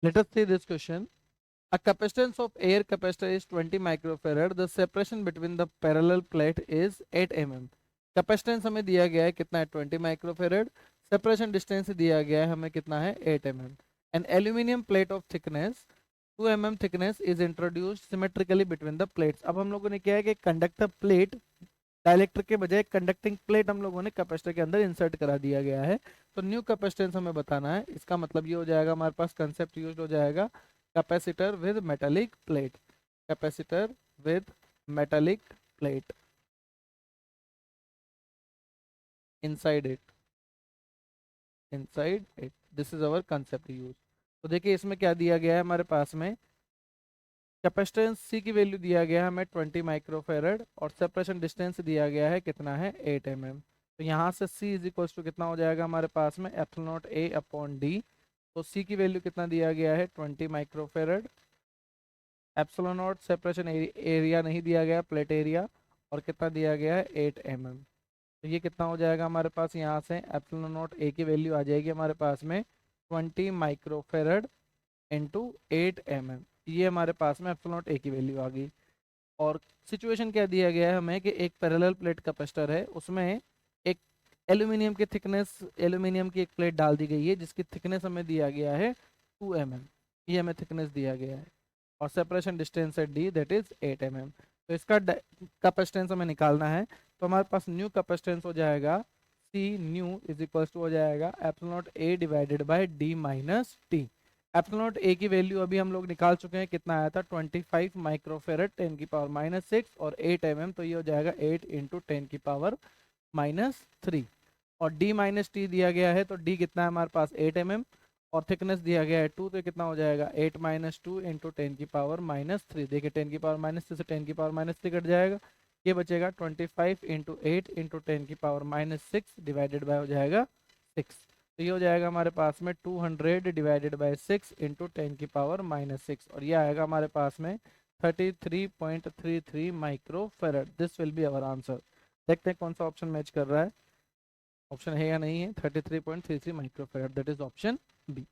Let us see this question. A capacitance of air capacitor is 20 microfarad. The separation between the parallel plate is 8 mm. Capacitance हमें दिया गया है कितना है 20 microfarad. Separation distance दिया गया है हमें कितना है 8 mm. An aluminium plate of thickness 2 mm thickness is introduced symmetrically between the plates. अब हम लोगों ने क्या है कि कंडक्टर प्लेट डायलेक्ट्रिक के बजाय कंडक्टिंग प्लेट हम लोगों ने कैपेसिटर के अंदर इंसर्ट करा दिया गया है. तो न्यू कैपेसिटेंस हमें बताना है. इसका मतलब ये हो जाएगा हमारे पास कंसेप्ट यूज हो जाएगा capacitor with metallic plate. Capacitor with metallic plate inside it. Inside it this is our concept use. तो देखिए इसमें क्या दिया गया है हमारे पास में. कैपेसिटेंस सी की वैल्यू दिया गया है हमें 20 माइक्रोफेरेड और सेपरेशन डिस्टेंस दिया गया है कितना है 8 mm. तो यहाँ से C इज इक्वल टू कितना हो जाएगा हमारे पास में epsilon naught A upon D. तो C की वैल्यू कितना दिया गया है 20 microfarad. Epsilon not separation area नहीं दिया गया प्लेट एरिया और कितना दिया गया है 8 mm. तो ये कितना हो जाएगा हमारे पास यहाँ से एप्सिलॉन नॉट A की वैल्यू आ जाएगी हमारे पास में 20 माइक्रोफेरेड इंटू 8 mm. ये हमारे पास में एप्सिलॉन नॉट A की वैल्यू आ गई. और सिचुएशन क्या दिया गया है हमें कि एक पैरेलल प्लेट कैपेसिटर है उसमें एक एल्यूमिनियम की थिकनेस एल्यूमिनियम की एक प्लेट डाल दी गई है जिसकी थिकनेस हमें दिया गया है 2 mm. ये हमें थिकनेस दिया गया है और सेपरेशन डिस्टेंस है D दैट इज 8 mm. तो इसका कैपेसिटेंस हमें निकालना है. तो हमारे पास न्यू कैपेसिटेंस हो जाएगा C new is equal to हो जाएगा epsilon naught A divided by D minus T. Epsilon naught A की वैल्यू अभी हम लोग निकाल चुके हैं कितना आया था 25 माइक्रोफेरेड 10 की पावर माइनस 6 और 8 mm. तो ये हो जाएगा 8 इंटू 10 की पावर माइनस 3. और D माइनस टी दिया गया है तो D कितना है हमारे पास 8 mm और थिकनेस दिया गया है 2. तो कितना हो जाएगा 8 माइनस 2 इंटू 10 की पावर माइनस 3. देखिए 10 की पावर माइनस 3 से 10 की पावर माइनस 3 कट जाएगा. ये बचेगा 25 इंटू 8 इंटू 10 की पावर माइनस 6 डिवाइडेड बाय हो जाएगा 6. तो ये हो जाएगा हमारे पास में 200 डिवाइडेड बाय 6 इंटू 10 की पावर माइनस 6 और ये आएगा हमारे पास में 33.33 micro फेरेड. This will be our answer. देखते हैं कौन सा ऑप्शन मैच कर रहा है. ऑप्शन है या नहीं है 33.33 micro farad that is option B.